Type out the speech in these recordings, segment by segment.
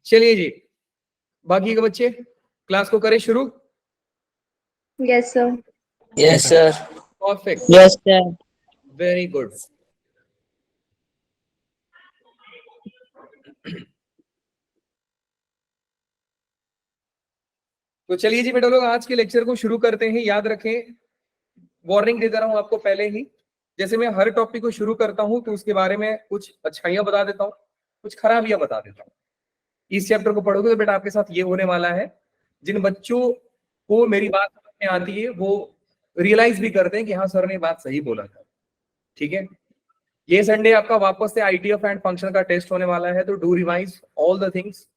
चलिए जी, बाकी के बच्चे क्लास को करें शुरू। Yes sir. Yes sir. Perfect, yes sir. Very good. तो चलिए जी बेटा लोग, आज के लेक्चर को शुरू करते हैं। याद रखें, वार्निंग दे दे रहा हूं आपको पहले ही, जैसे मैं हर टॉपिक को शुरू करता हूं तो उसके बारे में कुछ अच्छाइयां बता देता हूं, कुछ खराबियां बता देता हूं। इस चैप्टर को पढ़ोगे तो बेटा आपके साथ ये होने वाला है, जिन बच्चों को मेरी बात समझ में आती है वो रियलाइज भी करते हैं कि हाँ सर ने बात सही बोला था। ठीक है, ये संडे आपका वापस से आईटीएफ एंड फंक्शन का टेस्ट होने वाला है, तो do revise all the things.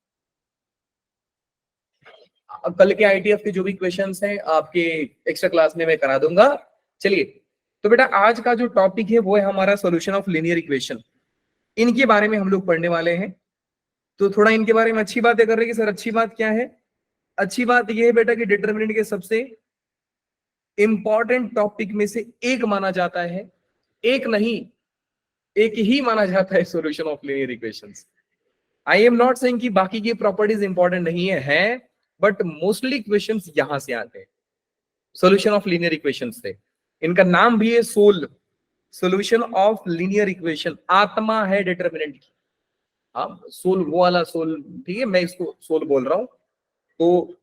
कल के आईटीएफ के जो भी क्वेश्चंस हैं आपके एक्स्ट्रा क्लास में मैं करा दूंगा। चलिए, तो बेटा आज का जो टॉपिक है वो है हमारा सॉल्यूशन ऑफ लीनियर इक्वेशन। इनके बारे में हम लोग पढ़ने वाले हैं। तो थोड़ा इनके बारे में अच्छी बातें कर रहे हैं कि सर अच्छी बात क्या है। अच्छी बात यह है बेटा कि डिटरमिनेंट के सबसे इंपॉर्टेंट टॉपिक में से एक माना जाता है, एक नहीं एक ही माना जाता है solution of linear equations. I am not saying कि बाकी की प्रॉपर्टीज इंपॉर्टेंट नहीं है, बट मोस्टली क्वेश्चंस यहां से आते हैं, सॉल्यूशन ऑफ लीनियर इक्वेशंस से। इनका नाम भी है soul, solution of linear equation. आत्मा है डिटरमिनेंट की। हाँ, सोल वो वाला सोल, ठीक है, मैं इसको सोल बोल रहा हूं, तो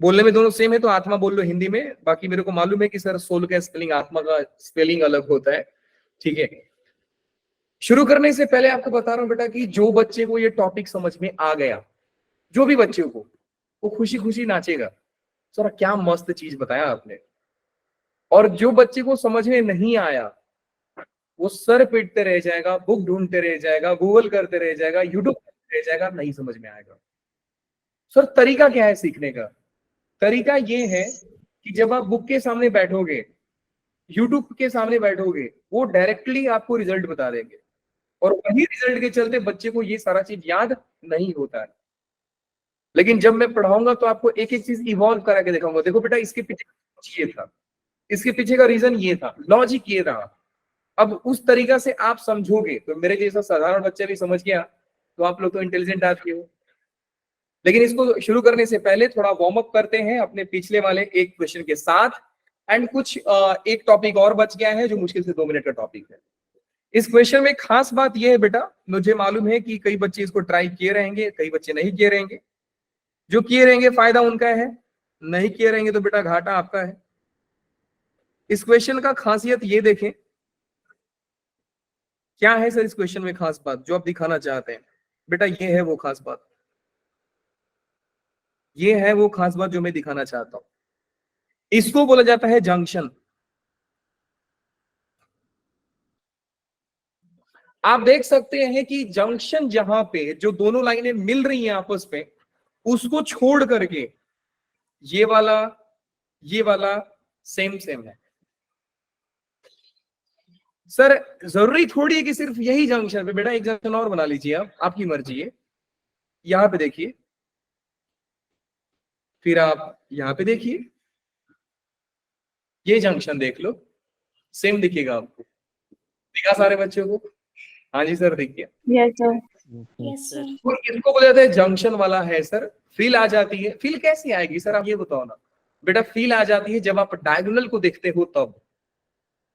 बोलने में दोनों सेम है, तो आत्मा बोल लो हिंदी में। बाकी मेरे को मालूम है कि सर सोल का स्पेलिंग, आत्मा का स्पेलिंग अलग होता है। ठीक है, शुरू करने से पहले आपको बता रहा हूं बेटा कि जो बच्चे को ये टॉपिक समझ में आ गया, जो भी बच्चे को, वो खुशी खुशी नाचेगा, सर क्या मस्त चीज बताया आपने। और जो बच्चे को समझ में नहीं आया वो सर पीटते रह जाएगा, बुक ढूंढते रह जाएगा, गूगल करते रह जाएगा, यूट्यूब करते रह जाएगा, नहीं समझ में आएगा। सर तरीका क्या है सीखने का? तरीका ये है कि जब आप बुक के सामने बैठोगे, यूट्यूब के सामने बैठोगे, वो डायरेक्टली आपको रिजल्ट बता देंगे, और वही रिजल्ट के चलते बच्चे को ये सारा चीज याद नहीं होता है। लेकिन जब मैं पढ़ाऊंगा तो आपको एक एक चीज इवॉल्व करा के दिखाऊंगा। देखो बेटा, इसके पीछे ये था, इसके पीछे का रीजन ये था, लॉजिक ये रहा। अब उस तरीका से आप समझोगे तो मेरे जैसा साधारण बच्चा भी समझ गया, तो आप लोग तो इंटेलिजेंट आदमी हो। लेकिन इसको शुरू करने से पहले थोड़ा वार्म अप करते हैं अपने पिछले वाले एक क्वेश्चन के साथ। एंड कुछ एक टॉपिक और बच गया है जो मुश्किल से 2 मिनट का टॉपिक है। इस क्वेश्चन में खास बात यह है बेटा, मुझे मालूम है कि कई बच्चे इसको ट्राई किए रहेंगे, कई बच्चे नहीं किए रहेंगे। जो किए रहेंगे फायदा उनका है, नहीं किए रहेंगे तो बेटा घाटा आपका है। इस क्वेश्चन का खासियत ये देखें, क्या है सर इस क्वेश्चन में खास बात जो आप दिखाना चाहते हैं? बेटा ये है वो खास बात, ये है वो खास बात जो मैं दिखाना चाहता हूं। इसको बोला जाता है जंक्शन। आप देख सकते हैं कि जंक्शन जहां पे जो दोनों लाइनें मिल रही हैं आपस में, उसको छोड़ करके ये वाला सेम सेम है। सर जरूरी थोड़ी है कि सिर्फ यही जंक्शन पे, बेटा एक जंक्शन और बना लीजिए आप, आपकी मर्जी है। यहां पे देखिए, फिर आप यहां पे देखिए, ये जंक्शन देख लो, सेम दिखेगा आपको। दिखा सारे बच्चों को? हाँ जी सर, देखिए। Yes sir. Yes sir. और इसको बोला जाता है जंक्शन वाला है सर। फील आ जाती है, फील कैसी आएगी सर आप ये बताओ ना। बेटा फील आ जाती है जब आप डायगोनल को देखते हो तब।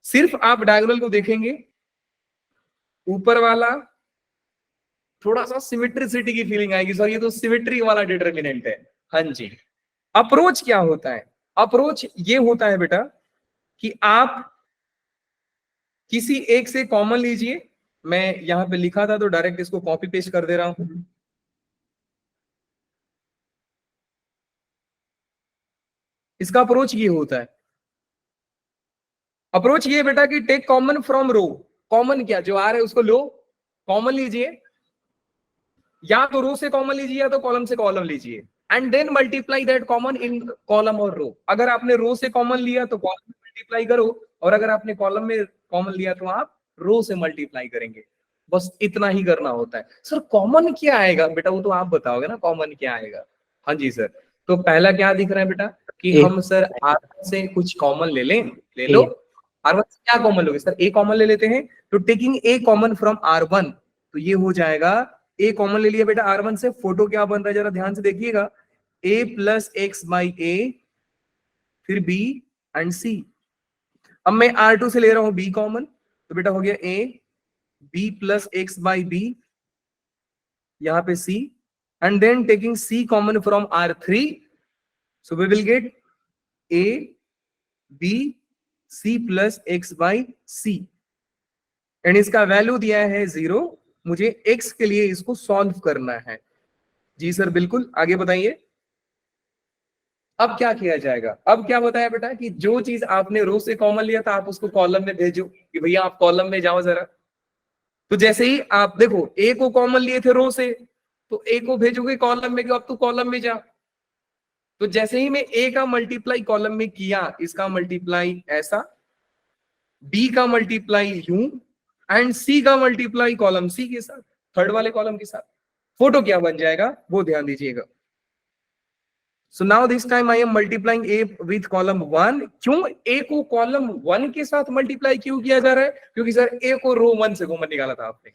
सिर्फ आप डायगोनल को देखेंगे, ऊपर वाला थोड़ा सा सिमेट्रिसिटी की फीलिंग आएगी, सर ये तो सिमेट्री वाला डिटरमिनेंट है। हाँ जी। अप्रोच क्या होता है? अप्रोच ये होता है बेटा कि आप किसी एक से कॉमन लीजिए। मैं यहां पे लिखा था तो डायरेक्ट इसको कॉपी पेस्ट कर दे रहा हूं। इसका अप्रोच ये होता है, अप्रोच ये बेटा कि take common from row. Common क्या जो आ रहा है उसको लो, कॉमन लीजिए, या तो रो से कॉमन लीजिए या तो कॉलम से कॉलम लीजिए, and then multiply that common in column और रो। अगर आपने रो से कॉमन लिया तो कॉलम में मल्टीप्लाई करो, और अगर आपने कॉलम में कॉमन लिया तो आप रो से मल्टीप्लाई करेंगे। बस इतना ही करना होता है। सर कॉमन क्या आएगा? बेटा वो तो आप बताओगे ना कॉमन क्या आएगा। हाँ जी सर। तो पहला क्या दिख रहा है बेटा कि हम सर R1 से कुछ कॉमन ले लें, ले लो। R1 से क्या कॉमन लोगे? सर A कॉमन ले लेते हैं, तो taking A common from R1, तो ये हो जाएगा ए कॉमन ले लिया बेटा R1 से, फोटो क्या बन रहा है जरा ध्यान से देखिएगा, a प्लस एक्स बाई ए, फिर b एंड c। अब मैं R2 से ले रहा हूं b कॉमन, तो बेटा हो गया a, b plus x by b, यहां पे c, and then taking c common from R3, so we will get a b c plus x by c, and इसका वैल्यू दिया है 0, मुझे x के लिए इसको सॉल्व करना है। जी सर बिल्कुल, आगे बताइए। अब क्या किया जाएगा, अब क्या बताया बेटा कि जो चीज आपने रो से कॉमन लिया था आप उसको कॉलम में भेजो, कि भैया आप कॉलम में जाओ जरा। तो जैसे ही आप देखो ए को कॉमन लिए थे रो से, तो ए को भेजोगे कॉलम में कि अब तू कॉलम में जा। तो जैसे ही मैं ए का मल्टीप्लाई कॉलम में किया, इसका मल्टीप्लाई ऐसा, बी का मल्टीप्लाई यूं, एंड सी का मल्टीप्लाई कॉलम सी के साथ, थर्ड वाले कॉलम के साथ, फोटो क्या बन जाएगा वो ध्यान दीजिएगा। So now this time I am multiplying A with column 1. क्यों A को कॉलम 1 के साथ मल्टीप्लाई क्यों किया जा रहा है? क्योंकि सर A को रो 1 से कॉमन निकाला था आपने,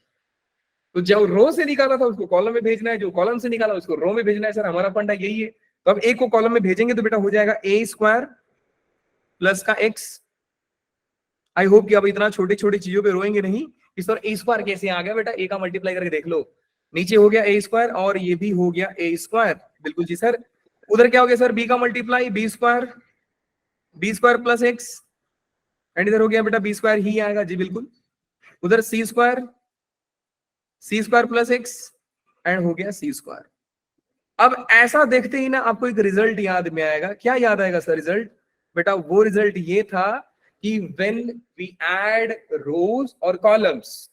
तो जो रो से निकाला था उसको कॉलम में भेजना है, जो कॉलम से निकाला उसको रो में भेजना है। सर हमारा फंडा यही है। तो अब A को कॉलम में भेजेंगे तो बेटा हो जाएगा a स्क्वायर प्लस का x। आई होप कि अब इतना छोटी छोटी चीजों पे रोएंगे नहीं कि सर a स्क्वायर कैसे आ गया। बेटा A का मल्टीप्लाई करके देख लो, नीचे हो गया a स्क्वायर और ये भी हो गया a स्क्वायर। बिल्कुल जी सर। उधर क्या हो गया सर, b का multiply b square plus x, and इधर हो गया बेटा b स्क्वायर ही आएगा जी बिल्कुल। उधर c square plus x, and हो गया c स्क्वायर। अब ऐसा देखते ही ना आपको एक रिजल्ट याद में आएगा। क्या याद आएगा सर रिजल्ट? बेटा वो रिजल्ट ये था कि व्हेन वी ऐड रोज और कॉलम्स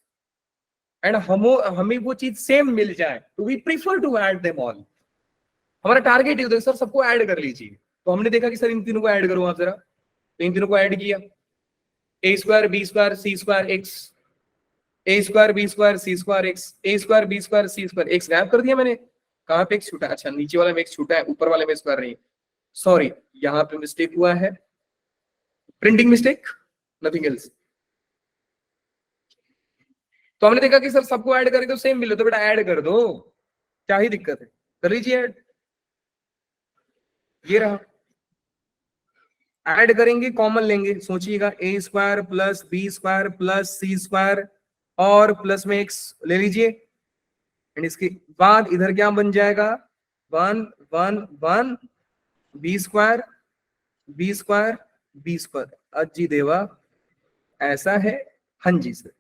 एंड हमें वो चीज सेम मिल जाए तो we prefer to add them all. हमारा टारगेट ये होता है सर सबको ऐड कर लीजिए। तो हमने देखा कि सर इन तीनों को ऐड करो आप जरा, तो इन तीनों को ऐड किया, a square b square c square x, a square b square c square x, a square b square c square x गायब कर दिया मैंने। कहां पे x छूटा? अच्छा नीचे वाले में x छूटा है, ऊपर वाले में स्क्वायर नहीं। सॉरी यहां पे मिस्टेक हुआ है, प्रिंटिंग मिस्टेक, नथिंग एल्स। तो हमने देखा कि सर सबको ऐड करें तो सेम मिले, तो बेटा ऐड कर दो, क्या ही दिक्कत है, कर लीजिए ऐड। ये रहा, ऐड करेंगे कॉमन लेंगे, सोचिएगा a square plus b square plus c square और प्लस में x ले लीजिए, एंड इसके बाद इधर क्या बन जाएगा 1 1 1 b square b square b square. अजी देवा ऐसा है? हाँ जी सर,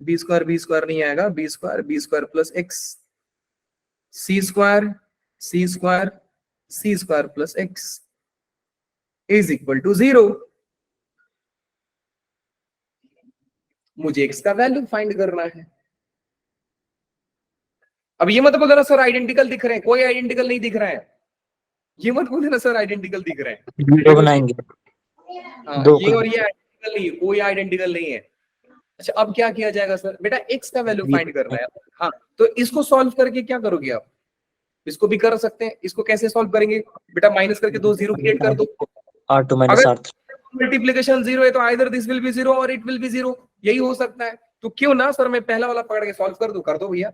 b स्क्वायर नहीं आएगा, b square plus x, c square plus x is equal to 0। मुझे x का वैल्यू फाइंड करना है। अब ये मत बोलना सर आइडेंटिकल दिख रहे हैं, कोई आइडेंटिकल नहीं दिख रहा है। ये मत बोलना सर आइडेंटिकल दिख रहे हैं, वीडियो बनाएंगे दो ये और ये आइडेंटिकल नहीं है, कोई आइडेंटिकल नहीं है। अच्छा अब क्या किया जाएगा सर? बेटा x का वैल्यू फाइंड करना है। हाँ तो इसको सॉल्व करके क्या करोगे आप? इसको भी कर सकते हैं। इसको कैसे सॉल्व करेंगे? बेटा माइनस करके 2 जीरो क्रिएट कर दो। R2 minus R3 मल्टीप्लीकेशन 0 है तो आइदर दिस विल बी 0 और इट विल बी 0, यही हो सकता है। तो क्यों ना सर मैं पहला वाला पकड़ के सॉल्व कर दो भैया।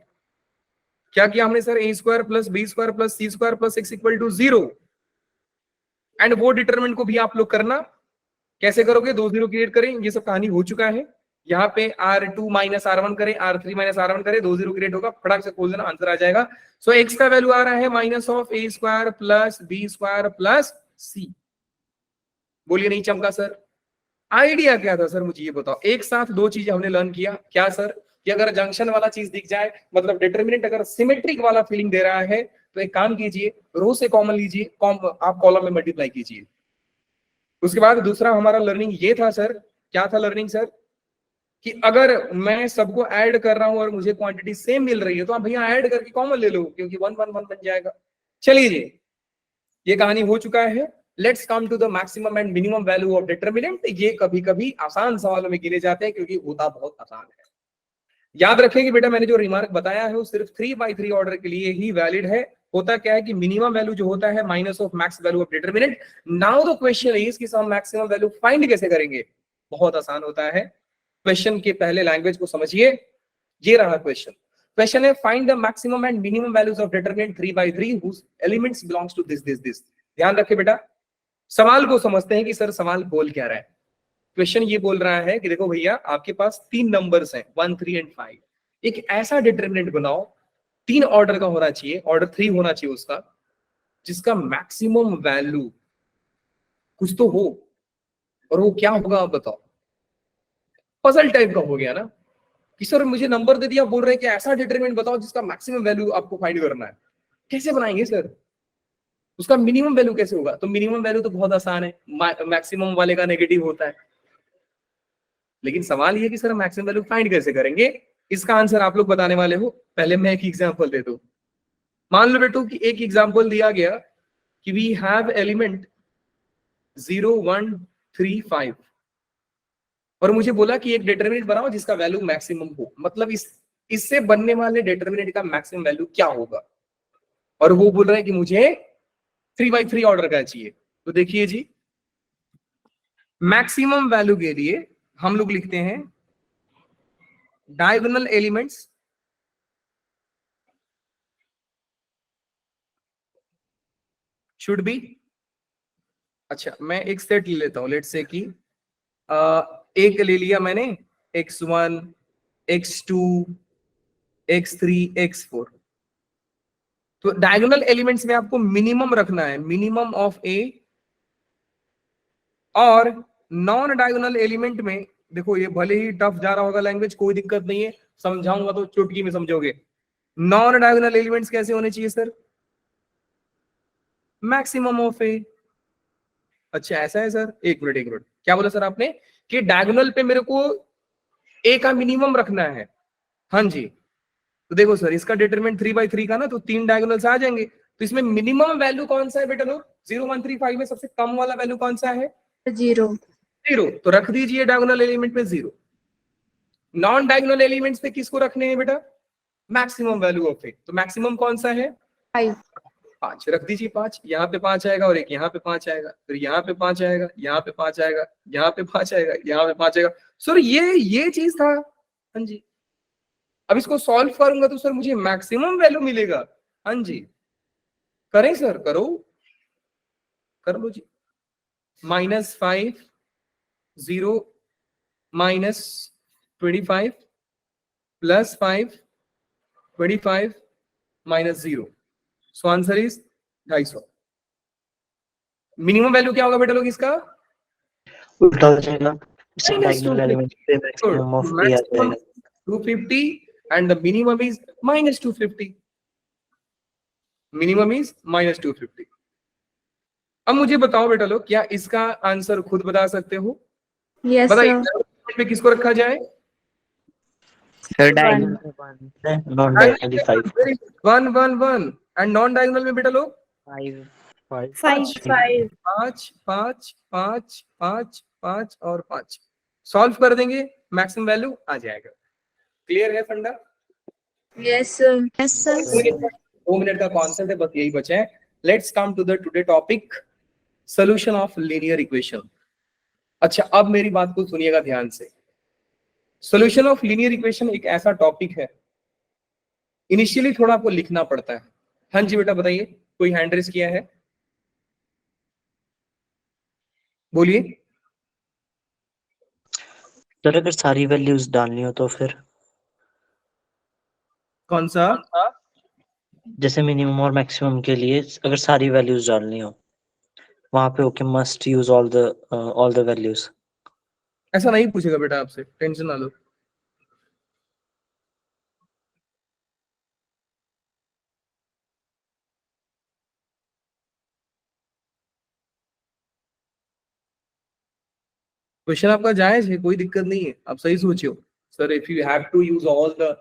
क्या किया हमने sir? a square plus b square plus c square plus x equal to 0, and वो डिटरमिनेंट को भी आप लोग करना। कैसे करोगे? 2 जीरो क्रिएट करें, ये सब कहानी हो चुका है। यहाँ पे R2 माइनस R1 करें, R3 माइनस R1 करें, 2 जीरो क्रिएट होगा, फटाक से खोल देना, आंसर आ जाएगा। सो x का वैल्यू आ रहा है minus of a square plus b square plus c। बोलिए नहीं चमका सर? आइडिया क्या था सर मुझे ये बताओ। एक साथ दो चीजें हमने लर्न किया, क्या सर? कि अगर जंक्शन वाला चीज दिख जाए, मतलब डिटरमिनेंट अगर सिमेट्रिक वाला फीलिंग दे रहा है, तो एक काम कीजिए, रो से कॉमन लीजिए, आप कॉलम में मल्टीप्लाई कीजिए। उसके बाद दूसरा हमारा लर्निंग ये था सर, क्या था लर्निंग सर? कि अगर मैं सबको ऐड कर रहा हूं और मुझे क्वांटिटी सेम मिल रही है तो आप भैया ऐड करके कॉमन ले लो, क्योंकि 1 1 1 बन जाएगा। चलिए जी, ये कहानी हो चुका है। Let's come to the maximum and minimum value of determinant. ये कभी कभी आसान सवालों में गिने जाते हैं क्योंकि होता बहुत आसान है। याद रखें कि बेटा मैंने जो रिमार्क बताया है वो सिर्फ 3/3 ऑर्डर के लिए ही वैलिड है। होता क्या है कि मिनिमम वैल्यू जो होता है minus of max value of determinant. Now the question is कि हम मैक्सिमम वैल्यू फाइंड कैसे करेंगे? बहुत आसान होता है। क्वेश्चन के पहले लैंग्वेज को समझिए। ये रहा क्वेश्चन, क्वेश्चन है find the maximum and minimum values of determinant 3/3 whose elements belongs to this. ध्यान रखे बेटा, सवाल को समझते हैं कि सर सवाल बोल क्या रहा है। क्वेश्चन ये बोल रहा है कि देखो भैया आपके पास 3 नंबर्स हैं 1, 3 एंड 5। एक ऐसा डिटरमिनेंट बनाओ 3 ऑर्डर का होना चाहिए, ऑर्डर 3 होना चाहिए उसका, जिसका मैक्सिमम वैल्यू कुछ तो हो, और वो क्या होगा आप बताओ। पजल टाइप का हो गया ना कि सर मुझे नंबर दे दिया, बोल रहे हैं कि ऐसा डिटरमिनेंट बताओ जिसका मैक्सिमम वैल्यू आपको फाइंड करना है। कैसे बनाएंगे सर, उसका मिनिमम वैल्यू कैसे होगा? तो मिनिमम वैल्यू तो बहुत आसान है, मैक्सिमम वाले का नेगेटिव होता है। लेकिन सवाल ये कि सर मैक्सिमम वैल्यू फाइंड कैसे करेंगे? इसका आंसर आप लोग बताने वाले हो। पहले मैं एक एग्जांपल दे दूं। मान लो बेटो कि एक एग्जांपल दिया गया कि वी हैव एलिमेंट 0, 1, 3, 5 और मुझे बोला कि एक डिटरमिनेंट बनाओ जिसका वैल्यू मैक्सिमम हो। मतलब इससे बनने वाले डिटरमिनेंट का मैक्सिमम वैल्यू क्या होगा, और वो बोल रहा है कि मुझे 3/3 ऑर्डर का चाहिए। तो देखिए जी, मैक्सिमम वैल्यू के लिए हम लोग लिखते हैं डायगोनल एलिमेंट्स शुड बी, अच्छा मैं एक सेट ले लेता हूं, लेट्स से कि एक ले लिया मैंने x1, x2, x3, x4। तो डायगोनल एलिमेंट्स में आपको मिनिमम रखना है, मिनिमम ऑफ ए, और नॉन डायगोनल एलिमेंट में देखो ये भले ही टफ जा रहा होगा लैंग्वेज, कोई दिक्कत नहीं है, समझाऊंगा तो चुटकी में समझोगे। नॉन डायगोनल एलिमेंट्स कैसे होने चाहिए सर? मैक्सिमम ऑफ ए। अच्छा ऐसा है सर, एक मिनट, क्या बोला सर आपने कि डायगोनल पे मेरे को ए का मिनिमम रखना है? हाँ जी, तो देखो सर इसका डिटरमिनेंट 3/3 का ना, तो 3 डायगोनल्स आ जाएंगे। तो इसमें मिनिमम वैल्यू कौन सा है बेटा लोग? 0, 1, 3, 5 में सबसे कम वाला वैल्यू कौन सा है? 0. 0। तो रख दीजिए डायगोनल एलिमेंट में 0। नॉन डायगोनल एलिमेंट्स पे किसको रखने हैं बेटा? मैक्सिमम वैल्यू ऑफ ए। तो मैक्सिमम कौन सा है? 5. 5। रख दीजिए 5। यहाँ पे 5 आएगा और एक यहाँ पे 5 आएगा, फिर यहाँ पे 5 आएगा, यहाँ पे 5 आएगा, यहाँ पे 5 आएगा, यहाँ पे 5 आएगा। सर ये चीज था। हाँ जी, अब इसको सॉल्व करूंगा तो सर मुझे मैक्सिमम वैल्यू मिलेगा। हाँ जी, करें सर, करो, कर लो जी। -5, 0, -25 +5, 25 -0। So answer is 250। Minimum value क्या होगा बेटा लोग इसका? उल्टा हो जाएगा, डायगोनल -250। एलिमेंट पे मैक्सिमम ऑफ ए आ Maximum जाएगा। 250 and the minimum is -250. Minimum is -250। अब मुझे बताओ बेटा लोग, क्या इसका आंसर खुद बता सकते हो? Yes, बताइए sir. पे किसको रखा जाए? सर 1. डायगोनल में 1 है, non diagonal 5। 1, 1, 1 and non diagonal में बेटा लोग 5 5 5. 5. 5, 5, 5, 5, 5 और 5। सॉल्व कर देंगे, मैक्सिमम वैल्यू आ जाएगा। क्लियर है फंडा? Yes, sir. Yes, sir. 2 minute का कॉन्सेप्ट है, बस यही बचा है। Let's come to the today topic, solution of linear equation. अच्छा अब मेरी बात को सुनिएगा ध्यान से। सोल्यूशन ऑफ लीनियर इक्वेशन एक ऐसा टॉपिक है, इनिशियली थोड़ा आपको लिखना पड़ता है। हाँ जी बेटा बताइए, कोई हैंड रेस किया है? बोलिए। सर अगर सारी वैल्यूज डालनी हो तो फिर कौन सा? जैसे मिनिमम और मैक्सिमम के लिए अगर सारी वैल्यूज डालनी हो, वहां पे okay must use all the values. ऐसा नहीं पूछेगा बेटा आपसे, टेंशन ना लो। क्वेश्चन आपका जायज है, कोई दिक्कत नहीं है, आप सही सोचियो। Sir if you have to use all the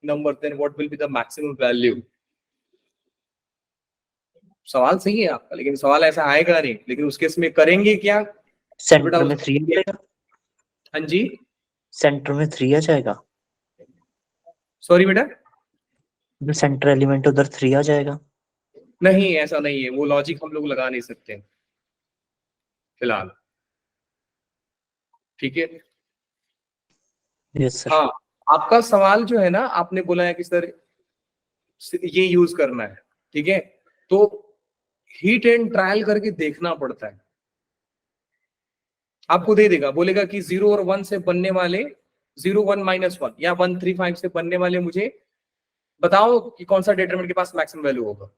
number then what will be the maximum value. सवाल सही है आपका, लेकिन सवाल ऐसा आएगा नहीं। लेकिन उस केस में करेंगे क्या? तो बेटा सेंटर में 3 आ जाएगा। हाँ जी, सेंटर में 3 आ जाएगा। सॉरी बेटा, जो सेंटर एलिमेंट उधर 3 आ जाएगा। नहीं ऐसा नहीं है, वो लॉजिक हम लोग लगा नहीं सकते फिलहाल, ठीक है? Yes sir. हाँ, आपका सवाल जो है ना, आपने बोला है कि सर ये यूज करना है, ठीक है, तो हीट एंड ट्रायल करके देखना पड़ता है। आपको दे देगा, बोलेगा कि 0 और 1 से बनने वाले 0 1 -1 या 1 3 5 से बनने वाले मुझे बताओ कि कौन सा डिटरमिनेंट के पास मैक्सिमम वैल्यू होगा।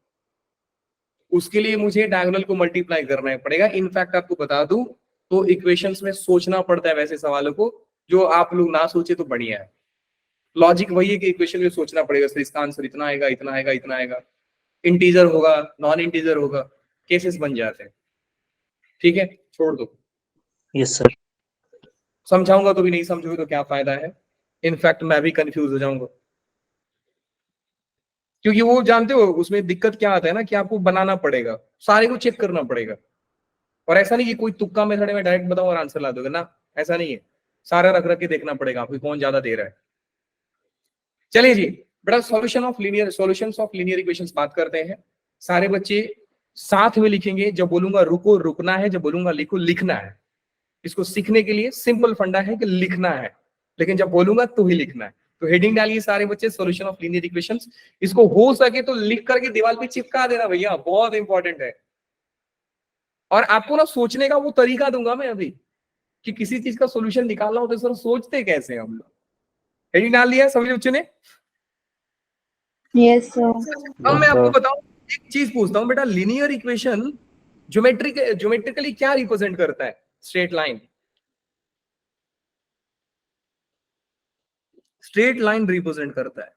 उसके लिए मुझे डायगोनल को मल्टीप्लाई करना पड़ेगा। इनफैक्ट आपको बता दूं तो इक्वेशंस में सोचना पड़ता है वैसे सवालों को, जो आप लोग ना सोचे तो बढ़िया है। लॉजिक वही है कि इक्वेशन में सोचना पड़ेगा, सर इसका आंसर इतना आएगा, इतना आएगा, इतना आएगा, इंटीजर होगा, नॉन इंटीजर होगा, केसेस बन जाते हैं। ठीक है, छोड़ दो, यस सर। समझाऊंगा तो भी नहीं समझोगे तो क्या फायदा है। इनफैक्ट मैं भी कंफ्यूज हो जाऊंगा, क्योंकि वो जानते हो उसमें दिक्कत क्या आता है ना, कि आपको बनाना पड़ेगा, सारे को चेक करना पड़ेगा। और ऐसा नहीं कि कोई तुक्का मेथड में डायरेक्ट बताओ और आंसर ला दोगे ना, ऐसा नहीं है, सारा रख रख के देखना पड़ेगा आपको कौन ज्यादा दे रहा है। चलिए जी बेटा, सॉल्यूशंस ऑफ लीनियर इक्वेशंस बात करते हैं। सारे बच्चे साथ में लिखेंगे, जब बोलूंगा रुको रुकना है, जब बोलूंगा लिखो लिखना है। इसको सीखने के लिए सिंपल फंडा है कि लिखना है, लेकिन जब बोलूंगा तो ही लिखना है। तो हेडिंग डालिए सारे बच्चे, सॉल्यूशन ऑफ लीनियर इक्वेशंस। इसको हो सके तो लिख करके दीवार पे चिपका देना भैया, बहुत इंपॉर्टेंट है। और आपको ना सोचने का वो तरीका दूंगा मैं अभी, कि किसी चीज का सोल्यूशन निकालना हो तो सर सोचते कैसे हम लोग। हेडिंग डाल दिया सभी बच्चों ने? Yes, sir. अब मैं आपको बताऊं, एक चीज पूछता हूं बेटा, लीनियर इक्वेशन ज्योमेट्रिकली क्या रिप्रेजेंट करता है? Straight line, straight line represent करता है।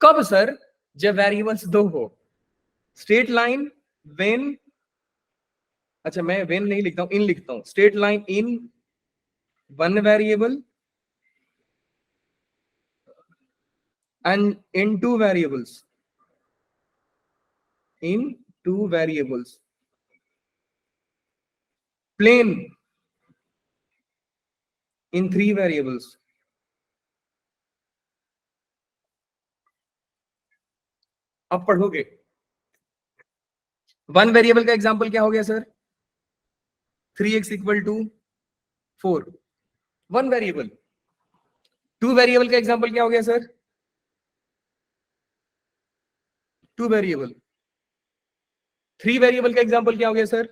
कब सर? जब वेरिएबल्स दो हो। स्ट्रेट लाइन व्हेन, अच्छा मैं व्हेन नहीं लिखता हूं, इन लिखता हूं। Straight line in one variable and in two variables, in two variables, plane in three variables, अब पढ़ोगे। वन वेरिएबल का एग्जांपल क्या हो गया sir? 3x equal to 4, one variable. Two variable का एग्जांपल क्या हो गया sir? Two variable. Three variable का एग्जांपल क्या हो गया सर?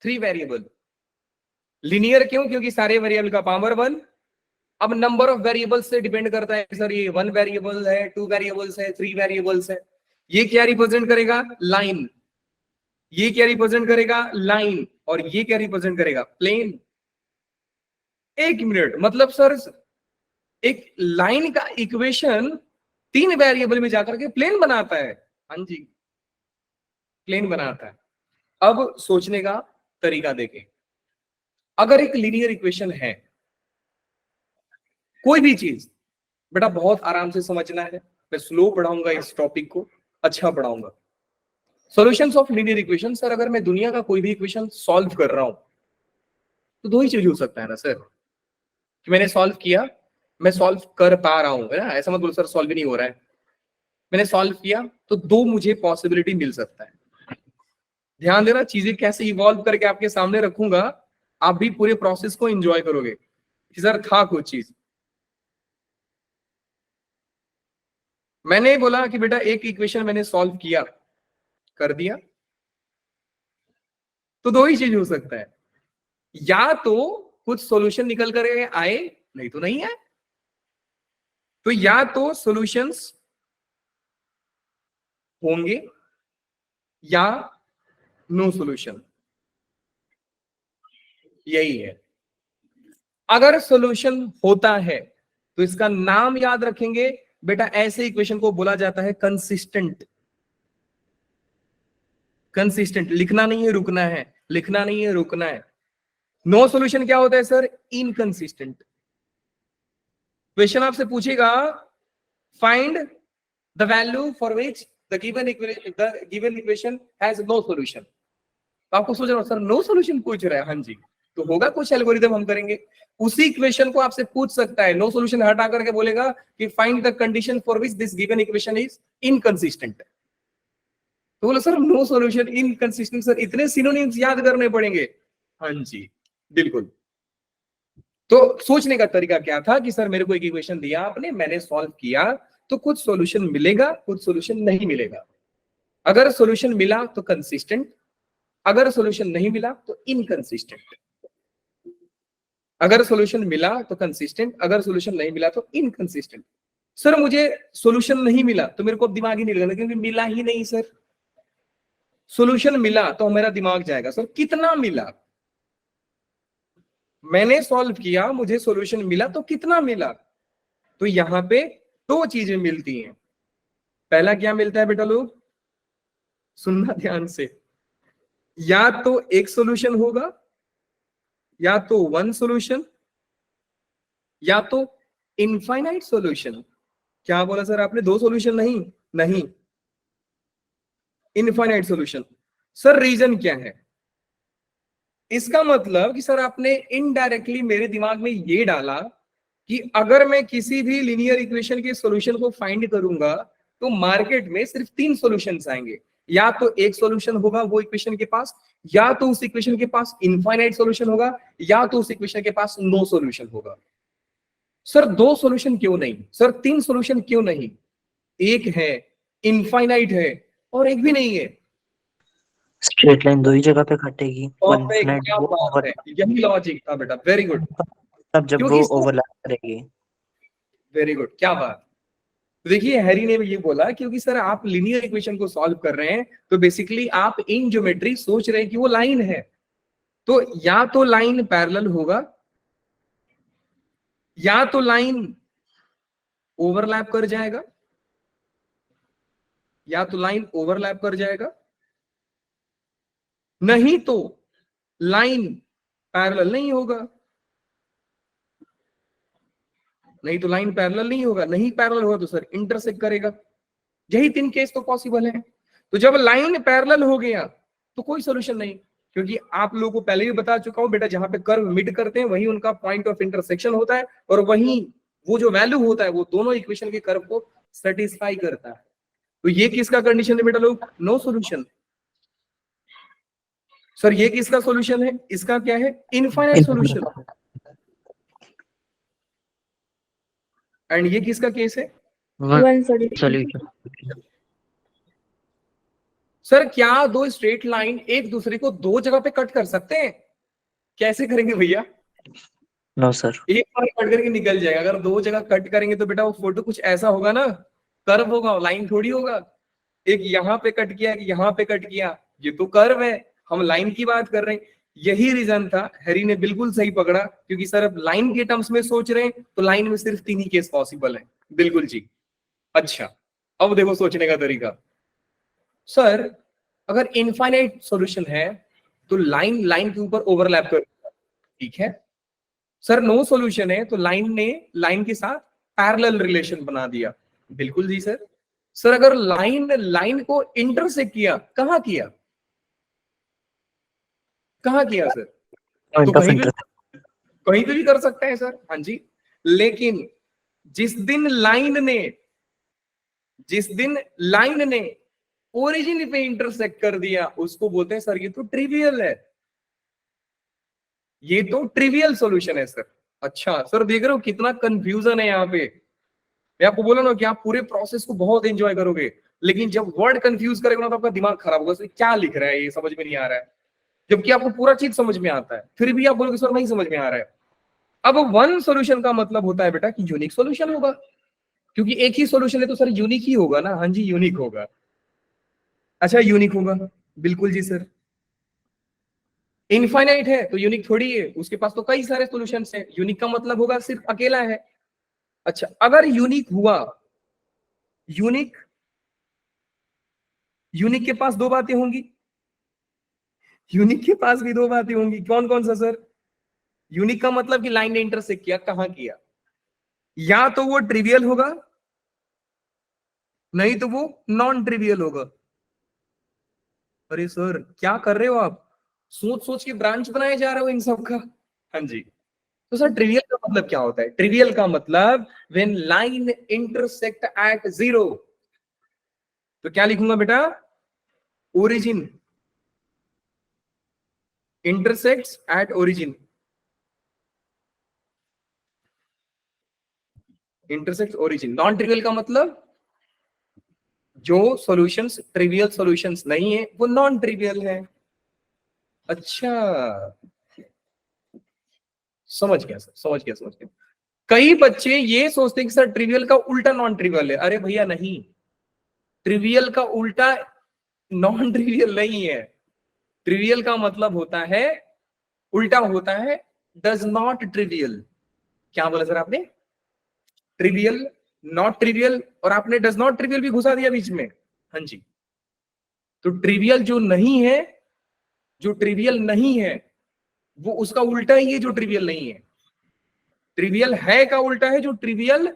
Three variable. लिनियर क्यों? क्योंकि सारे वेरिएबल का पावर वन। अब नंबर ऑफ वेरिएबल्स से डिपेंड करता है सर, ये वन वेरिएबल है, टू वेरिएबल्स है, थ्री वेरिएबल्स है। ये क्या रिप्रेजेंट करेगा? लाइन। ये क्या रिप्रेजेंट करेगा? लाइन। और ये क्या रिप्रेजेंट करेगा? प्लेन। एक मिनट, मतलब सर एक लाइन का इक्वेशन तीन वेरिएबल में जाकर के प्लेन बनाता है? हाँ जी, प्लेन बनाता है। अब सोचने का तरीका देखें। अगर एक लीनियर इक्वेशन है, कोई भी चीज, बेटा बहुत आराम से समझना है, मैं स्लो पढ़ाऊंगा इस टॉपिक को, अच्छा पढ़ाऊंगा। Solutions of linear equation, sir अगर मैं दुनिया का कोई भी इक्वेशन सॉल्व कर रहा हूं तो दो ही चीज हो सकता है ना सर, कि मैंने सॉल्व किया, मैं सॉल्व कर पा रहा हूं, है ना, ऐसा मत बोलो सर सॉल्व ही नहीं हो रहा है। मैंने सॉल्व किया तो दो मुझे पॉसिबिलिटी मिल सकता है। ध्यान देना, चीजें कैसे इवॉल्व करके आपके सामने रखूंगा, आप भी पूरे प्रोसेस को एंजॉय करोगे कि सर था कुछ चीज। मैंने बोला कि बेटा एक इक्वेशन मैंने सॉल्व किया, कर दिया, तो दो ही चीज हो सकता है, या तो कुछ सॉल्यूशन निकल कर आए, नहीं तो नहीं है। तो या तो सॉल्यूशंस होंगे या नो सॉल्यूशन, यही है। अगर सॉल्यूशन होता है तो इसका नाम याद रखेंगे बेटा, ऐसे इक्वेशन को बोला जाता है कंसिस्टेंट। कंसिस्टेंट, लिखना नहीं है रुकना है, लिखना नहीं है रुकना है। नो सॉल्यूशन क्या होता है सर? इनकंसिस्टेंट। क्वेश्चन आपसे पूछेगा find the value for which the given equation has no solution. तो आपको सोच रहा हो सर नो सॉल्यूशन पूछ रहा है, हाँ जी, तो होगा कुछ एल्गोरिथम हम करेंगे। उसी इक्वेशन को आपसे पूछ सकता है, नो सॉल्यूशन हटा करके बोलेगा कि find the condition for which this given equation is inconsistent. तो बोलो sir no solution, inconsistent. Sir इतने सिनोनिम्स याद करने पड़ेंगे? हाँ जी बिल्कुल। तो सोचने का तरीका क्या था कि सर मेरे को एक इक्वेशन दिया आपने, मैंने सॉल्व किया, तो कुछ सॉल्यूशन मिलेगा, कुछ सॉल्यूशन नहीं मिलेगा। अगर सॉल्यूशन मिला तो कंसिस्टेंट, अगर सॉल्यूशन नहीं मिला तो इनकंसिस्टेंट। अगर सॉल्यूशन मिला तो कंसिस्टेंट, अगर सॉल्यूशन नहीं मिला तो इनकंसिस्टेंट। सर मुझे सॉल्यूशन नहीं मिला तो मेरे को दिमाग ही नहीं लगाना, क्योंकि मिला ही नहीं सर। सॉल्यूशन मिला तो मेरा दिमाग जाएगा सर कितना मिला, मैंने सॉल्व किया, मुझे सॉल्यूशन मिला तो कितना मिला। तो यहां पे दो चीजें मिलती हैं। पहला क्या मिलता है बेटा लोग, सुनना ध्यान से, या तो एक सॉल्यूशन होगा, या तो वन सॉल्यूशन, या तो इनफाइनाइट सॉल्यूशन। क्या बोला सर आपने, दो सॉल्यूशन नहीं, नहीं, इनफाइनाइट सॉल्यूशन। सर रीजन क्या है? इसका मतलब कि सर आपने इनडायरेक्टली मेरे दिमाग में ये डाला कि अगर मैं किसी भी लीनियर इक्वेशन के सॉल्यूशन को फाइंड करूंगा तो मार्केट में सिर्फ तीन सॉल्यूशंस आएंगे। या तो एक सॉल्यूशन होगा वो इक्वेशन के पास, या तो उस इक्वेशन के पास इनफाइनाइट सॉल्यूशन होगा, या तो उस इक्वेशन के पास नो सॉल्यूशन होगा। सर दो सॉल्यूशन क्यों नहीं, सर तीन सॉल्यूशन क्यों नहीं? एक है, इनफाइनाइट है, और एक भी नहीं है। स्ट्रेट लाइन दो ही जगह पे कटेगी, वन परफेक्ट, इनफिनिट क्या वो बात है, यही लॉजिक था बेटा, वेरी गुड। तब जब वो क्योंकि सर, ओवरलैप करेगी। वेरी गुड, क्या बात। तो देखिए हैरी ने ये बोला क्योंकि सर आप लीनियर इक्वेशन को सॉल्व कर रहे हैं, तो बेसिकली आप इन ज्योमेट्री सोच रहे हैं कि वो लाइन है, तो या तो लाइन पैरेलल होगा, या तो लाइन ओवरलैप कर जाएगा, या तो लाइन ओवरलैप कर जाएगा, नहीं तो लाइन पैरेलल नहीं होगा, नहीं तो लाइन पैरेलल नहीं होगा, नहीं पैरेलल होगा तो सर इंटरसेक्ट करेगा। यही तीन केस तो पॉसिबल है। तो जब लाइन पैरेलल हो गया तो कोई सोल्यूशन नहीं, क्योंकि आप लोगों को पहले भी बता चुका हूं बेटा, जहां पे कर्व मिड करते हैं वही उनका पॉइंट ऑफ इंटरसेक्शन होता है, और वही वो जो वैल्यू होता है वो दोनों इक्वेशन के कर्व को सेटिस्फाई करता है। तो ये किसका कंडीशन है बेटा लोग, नो सॉल्यूशन। सर ये किसका सॉल्यूशन है, इसका क्या है, इनफाइनाइट सॉल्यूशन। एंड ये किसका केस है, One solution. सॉल्यूशन। सर क्या दो स्ट्रेट लाइन एक दूसरे को दो जगह पे कट कर सकते हैं? कैसे करेंगे भैया? No sir. एक बार कट करके निकल जाएगा, अगर दो जगह कट करेंगे तो बेटा वो फोटो कुछ ऐसा होगा ना, कर्व होगा, लाइन थोड़ी होगा। एक यहाँ पे कट किया, एक यहाँ पे कट किया, ये तो कर्व है, हम लाइन की बात कर रहे हैं। यही रीजन था, हैरी ने बिल्कुल सही पकड़ा, क्योंकि सर अब लाइन के टर्म्स में सोच रहे हैं तो लाइन में सिर्फ तीन ही केस पॉसिबल है। बिल्कुल जी। अच्छा अब देखो सोचने का तरीका, सर अगर इनफाइनाइट सॉल्यूशन है तो लाइन लाइन के ऊपर ओवरलैप कर, ठीक है। सर नो सॉल्यूशन है तो लाइन ने लाइन के साथ पैरेलल रिलेशन बना दिया, बिल्कुल जी सर। सर अगर लाइन लाइन को इंटरसेक्ट किया, कहां किया, कहां किया सर? तो पॉइंट ऑफ कहीं भी, इंटरसेक्शन। कहीं पे भी कर सकते हैं सर, हाँ जी। लेकिन जिस दिन लाइन ने, जिस दिन लाइन ने ओरिजिन पे इंटरसेक्ट कर दिया उसको बोलते हैं सर ये तो ट्रिवियल है, ये तो ट्रिवियल सॉल्यूशन है सर। अच्छा सर देख रहे हो कितना कंफ्यूजन है यहाँ पे। मैं आपको बोला ना कि आप पूरे प्रोसेस को बहुत एंजॉय करोगे, लेकिन जब वर्ड कंफ्यूज करेगा ना तो आपका दिमाग खराब होगा, क्या लिख रहा है ये समझ में नहीं आ रहा है, जबकि आपको पूरा चीज समझ में आता है, फिर भी आप बोलोगे सर नहीं समझ में आ रहा है। अब वन सॉल्यूशन का मतलब होता है बेटा कि यूनिक सॉल्यूशन होगा, क्योंकि एक ही सॉल्यूशन है तो सर यूनिक ही होगा ना, हाँ जी यूनिक होगा। अच्छा यूनिक होगा, बिल्कुल जी सर। इनफाइनाइट है तो यूनिक थोड़ी है, उसके पास तो कई सारे सॉल्यूशंस हैं, यूनिक का मतलब होगा सिर्फ अकेला है। अच्छा अगर यूनिक हुआ, यूनिक, यूनिक के पास दो बातें होंगी, यूनिक के पास भी दो बातें होंगी, कौन कौन सा सर? यूनिक का मतलब कि लाइन ने इंटरसेक्ट किया, कहां किया, या तो वो ट्रिवियल होगा, नहीं तो वो नॉन ट्रिवियल होगा। अरे सर क्या कर रहे हो आप, सोच सोच के ब्रांच बनाए जा रहे हो इन सब का। हाँ जी। तो सर ट्रिवियल का मतलब क्या होता है? ट्रिवियल का मतलब when line intersect at zero. तो क्या लिखूंगा बेटा, origin, intersects at origin, intersects origin. Non trivial का मतलब जो सॉल्यूशंस ट्रिवियल सॉल्यूशंस नहीं है वो नॉन ट्रिवियल है। अच्छा, समझ गया सर, समझ गया, समझ गया। कई बच्चे ये सोचते हैं कि सर ट्रिवियल का उल्टा नॉन ट्रिवियल है। अरे भैया नहीं, ट्रिवियल का उल्टा नॉन ट्रिवियल नहीं है। ट्रिवियल का मतलब होता है, उल्टा होता है डज नॉट ट्रिवियल। क्या बोला सर आपने? ट्रिवियल, नॉट ट्रिवियल, और आपने डज नॉट ट्रिवियल भी घुसा दिया बीच में। हाँ जी, तो ट्रिवियल जो नहीं है, जो ट्रिवियल नहीं है वो उसका उल्टा ही है जो ट्रिवियल नहीं है। ट्रिवियल है का उल्टा है जो ट्रिवियल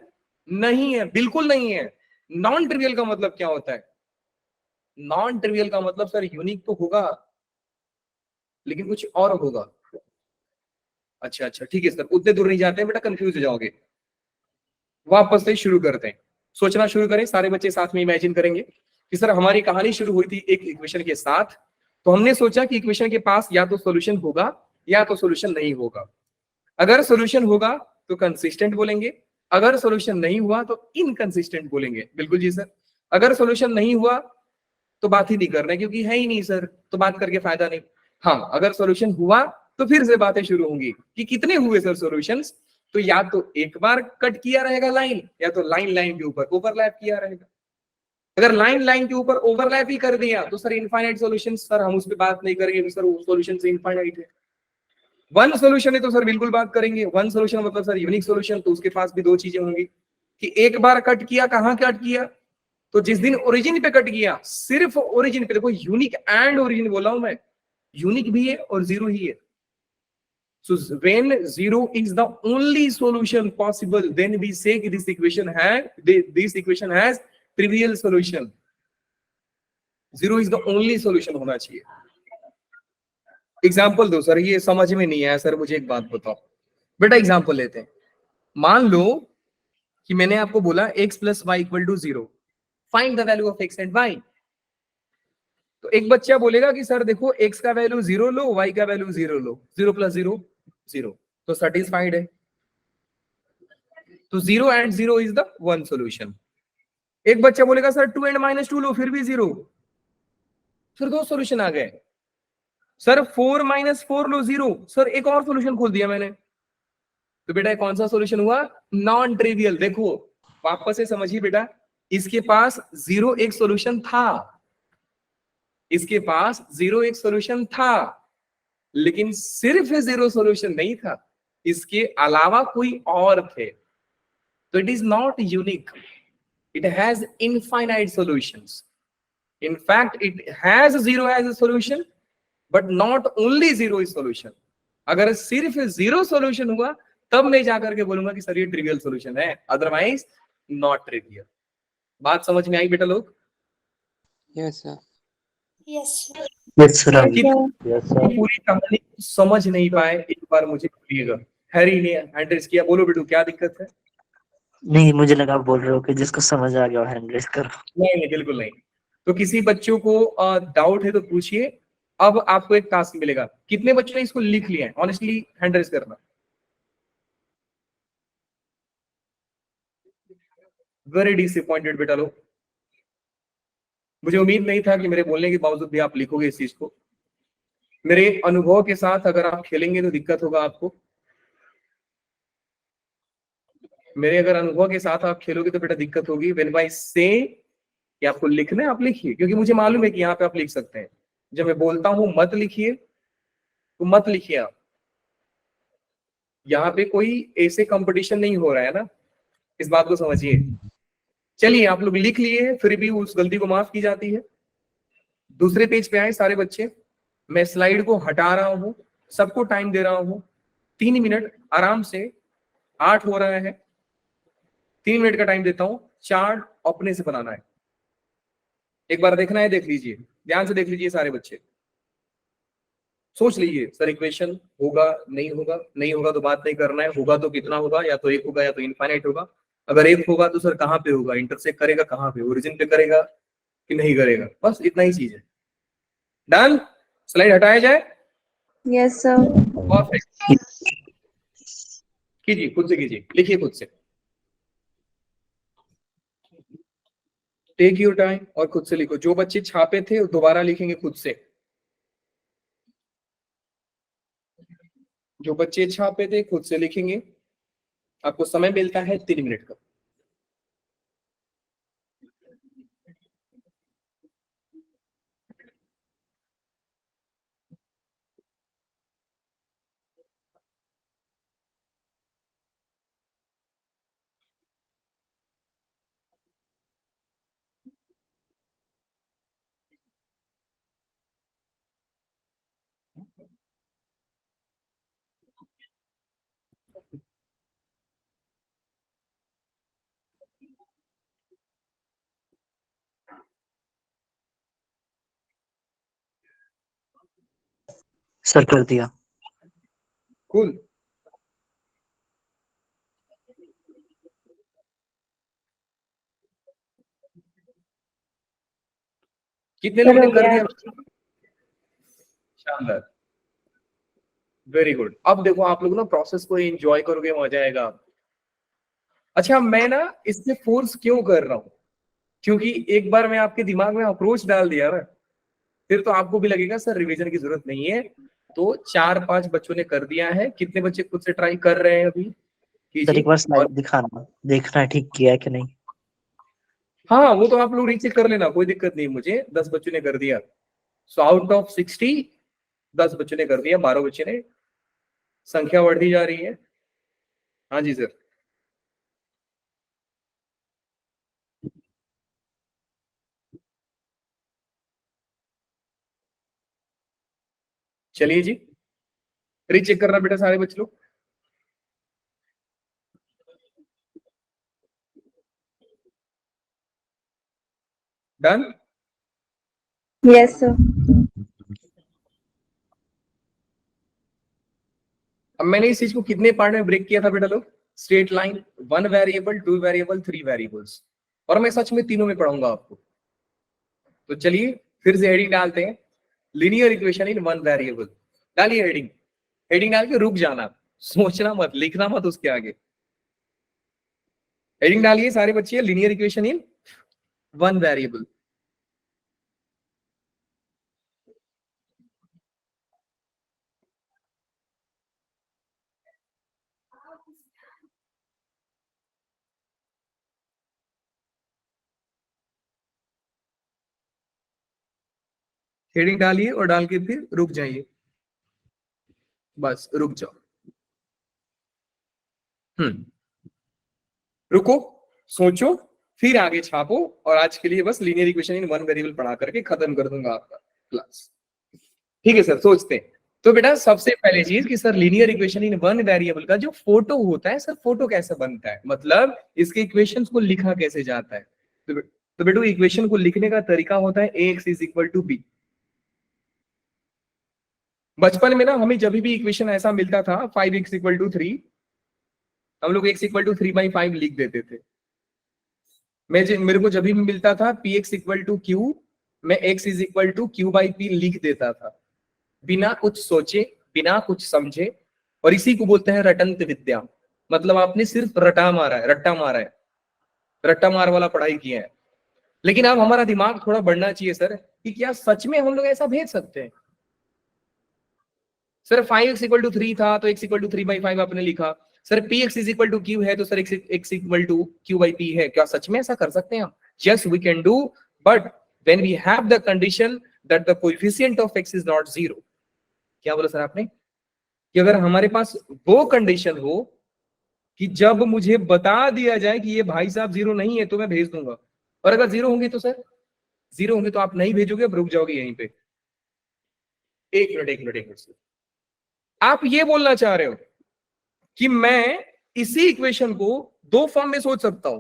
नहीं है, बिल्कुल नहीं है। नॉन ट्रिवियल का मतलब क्या होता है? नॉन ट्रिवियल का मतलब सर यूनिक तो होगा लेकिन कुछ और होगा। अच्छा अच्छा, ठीक है सर, उतने दूर नहीं जाते हैं बेटा, कंफ्यूज हो जाओगे। वापस से शुरू करते हैं, सोचना शुरू करें। सारे बच्चे साथ में इमेजिन करेंगे कि सर हमारी कहानी शुरू हुई थी एक इक्वेशन के साथ। तो हमने सोचा कि इक्वेशन के पास या तो सॉल्यूशन होगा या तो सॉल्यूशन नहीं होगा। अगर सॉल्यूशन होगा तो कंसिस्टेंट बोलेंगे, अगर सॉल्यूशन नहीं हुआ तो इनकंसिस्टेंट बोलेंगे। बिल्कुल जी सर। अगर सॉल्यूशन नहीं हुआ तो बात ही नहीं कर रहे क्योंकि है ही नहीं सर, तो बात करके फायदा नहीं। हाँ, अगर सॉल्यूशन हुआ तो फिर से बातें शुरू होंगी कि कितने हुए सर सॉल्यूशंस। तो या तो एक बार कट किया रहेगा लाइन, या तो लाइन लाइन के ऊपर ओवरलैप किया रहेगा। अगर लाइन लाइन के ऊपर ओवरलैप ही कर दिया तो सर इनफाइनाइट सॉल्यूशन, सर हम उस पर बात नहीं करेंगे सर वो सॉल्यूशन से इनफाइनाइट है। वन सॉल्यूशन है तो सर बिल्कुल बात करेंगे। वन सॉल्यूशन मतलब सर यूनिक सॉल्यूशन, तो उसके पास भी दो चीजें होंगी कि एक बार कट किया, कहां कट किया? तो जिस दिन ओरिजिन पे कट किया, सिर्फ ओरिजिन पे। देखो यूनिक एंड ओरिजिन बोला हूं मैं, यूनिक भी है और जीरो ही है। So when zero is the only solution possible, then we say this equation has trivial solution. Zero is the only solution होना चाहिए। एग्जाम्पल दो सर, ये समझ में नहीं आया सर, मुझे एक बात बताओ बेटा। एग्जाम्पल लेते हैं। मान लो कि मैंने आपको बोला x plus y equal to 0, find the value of x and y। तो एक बच्चा बोलेगा कि सर देखो x का वैल्यू 0 लो, y का वैल्यू 0 लो, 0 प्लस 0 0, तो सेटिस्फाइड है। तो 0 and 0 is the one solution. एक बच्चा बोलेगा सर 2 एंड माइनस 2 लो, फिर भी 0, फिर दो सॉल्यूशन आ गए। सर 4 माइनस 4 लो, 0, सर एक और सॉल्यूशन खोल दिया मैंने। तो बेटा कौन सा सॉल्यूशन हुआ? Non trivial. देखो वापस से समझिए बेटा, इसके पास 0 एक सॉल्यूशन था, इसके पास 0 एक सॉल्यूशन था, लेकिन सिर्फ 0 सॉल्यूशन नहीं था, इसके अलावा कोई और थे। तो it is not unique, it has infinite solutions. In fact, it has 0 as a solution, but not only 0 is solution. अगर सिर्फ 0 solution हुआ तब मैं जाकर के बोलूंगा कि सर ये ट्रिवियल solution है, अदरवाइज नॉट ट्रिवियल। बात समझ में आई बेटा लोग? Yes sir. Yes, sir. Yes, sir. पूरी कहानी समझ नहीं पाए, एक बार मुझे बोलिएगा। हैरी ने हैंड रेज किया, बोलो बेटू क्या दिक्कत है? नहीं, मुझे लगा आप बोल रहे हो कि जिसको समझ आ गया हैंड रेज करो। नहीं नहीं, बिल्कुल नहीं। तो किसी बच्चों को डाउट है तो पूछिए। अब आपको एक टास्क मिलेगा। कितने बच्चों ने इसको लिख लिया है? ऑनेस्टली हैंड रेज करना। वेरी डिसअपॉइंटेड बेटा लोग, मुझे उम्मीद नहीं था कि मेरे बोलने के बावजूद भी आप लिखोगे इस चीज को। मेरे अनुभव के साथ अगर आप खेलेंगे तो दिक्कत होगा आपको। मेरे अगर अनुभव के साथ आप खेलोगे तो बेटा दिक्कत होगी। व्हेन आई से कि आपको लिखना है, आप लिखिए, क्योंकि मुझे मालूम है कि यहाँ पे आप लिख सकते हैं। जब मैं बोलता हूं मत लिखिए तो मत लिखिए आप। यहाँ पे कोई ऐसे कंपटीशन नहीं हो रहा है ना, इस बात को समझिए। चलिए आप लोग लिख लिए, फिर भी उस गलती को माफ की जाती है। दूसरे पेज पे आए सारे बच्चे। मैं स्लाइड को हटा रहा हूं, सबको टाइम दे रहा हूं 3 मिनट आराम से। 8 हो रहा है, 3 मिनट का टाइम देता हूं। चार्ट अपने से बनाना है, एक बार देखना है, देख लीजिए, ध्यान से देख लीजिए सारे बच्चे। सोच लीजिए सर इक्वेशन होगा नहीं होगा, नहीं होगा तो बात नहीं करना है, होगा तो कितना होगा, या तो 1 होगा या तो इनफाइनाइट होगा। अगर 1 होगा तो सर कहाँ पे होगा, इंटरसेक्ट करेगा कहाँ पे, ओरिजिन पे करेगा कि नहीं करेगा, बस इतना ही चीज है। डन, स्लाइड हटाया जाए। Yes, sir. परफेक्ट, कीजिए, खुद से कीजिए, लिखिए खुद से, टेक योर टाइम और खुद से लिखो। जो बच्चे छापे थे दोबारा लिखेंगे खुद से, जो बच्चे छापे थे खुद से लिखेंगे। आपको समय मिलता है 3 मिनट का। सर कर दिया। कूल, कितने लोगों ने कर दिया? शानदार, वेरी गुड। अब देखो आप लोग ना प्रोसेस को एंजॉय करोगे, मजा आएगा। अच्छा, मैं ना इससे फोर्स क्यों कर रहा हूं? क्योंकि एक बार मैं आपके दिमाग में अप्रोच डाल दिया ना, फिर तो आपको भी लगेगा सर रिवीजन की जरूरत नहीं है। तो 4-5 बच्चों ने कर दिया है। कितने बच्चे खुद से ट्राई कर रहे हैं अभी? सर एक बार कीजिए। और स्लाइड दिखाना, देखना है ठीक किया है कि नहीं। हाँ, वो तो आप लोग रीचेक कर लेना, कोई दिक्कत नहीं मुझे। 10 बच्चों ने कर दिया। सो आउट ऑफ 60 10 बच्चों ने कर दिया, 12 बच्चे ने। संख्या बढ़ती जा रही है। हाँ जी सर। चलिए जी, रीचेक करना बेटा सारे बच्चे लोग। डन। Yes, sir. अब मैंने इस चीज को कितने पार्ट में ब्रेक किया था बेटा लोग? Straight line, 1 variable, 2 variable, 3 variables. और मैं सच में तीनों में पढ़ाऊंगा आपको। तो चलिए फिर से हेडिंग डालते हैं, लीनियर इक्वेशन इन 1 वेरिएबल। डालिए हेडिंग, हेडिंग डाल के रुक जाना, सोचना मत, लिखना मत उसके आगे। हेडिंग डालिए सारे बच्चे, linear equation in 1 variable. Heading डालिए और डाल के फिर रुक जाइए, बस रुक जाओ। रुको, सोचो, फिर आगे छापो। और आज के लिए बस लीनियर इक्वेशन इन 1 वेरिएबल पढ़ा करके खत्म कर दूंगा आपका क्लास। ठीक है सर, सोचते हैं। तो बेटा सबसे पहले चीज कि sir linear equation in 1 variable का जो फोटो होता है, सर फोटो कैसे बनता है, मतलब इसके इक्वेशंस को लिखा कैसे जाता है? तो बेटो इक्वेशन को लिखने का तरीका होता है ax is equal to b. बचपन में ना हमें जब भी इक्वेशन ऐसा मिलता था 5x इक्वल टू 3, हम लोग x इक्वल टू 3/5 लिख देते थे। मेरे को जब भी मिलता था px इक्वल टू q, मैं x is equal to q/p लिख देता था, बिना कुछ सोचे, बिना कुछ समझे। और इसी को बोलते हैं रटंत विद्या। मतलब आपने सिर्फ रटा मारा है, रट्टा मारा है, रट्टा मार वाला पढ़ाई किया है। लेकिन अब हमारा दिमाग थोड़ा बढ़ना चाहिए सर, कि क्या सच में हम लोग ऐसा भेज सकते हैं? सर 5x इक्वल टू 3 था तो x इक्वल टू 3/5 आपने लिखा। Sir px is equal to q है तो sir x equal to q/p है। क्या सच में ऐसा कर सकते हैं हम? Yes we can do, but when we have the condition that the coefficient of x is not 0। क्या बोला सर आपने? कि अगर हमारे पास वो कंडीशन हो कि जब मुझे बता दिया जाए कि ये भाई साहब 0 नहीं है तो मैं भेज दूंगा। और अगर 0 होंगे तो सर, 0 होंगे तो आप नहीं भेजोगे, अब रुक जाओगे यहीं पे। एक मिनट, एक मिनट, एक मिनट सर। आप ये बोलना चाह रहे हो कि मैं इसी इक्वेशन को दो फॉर्म में सोच सकता हूं,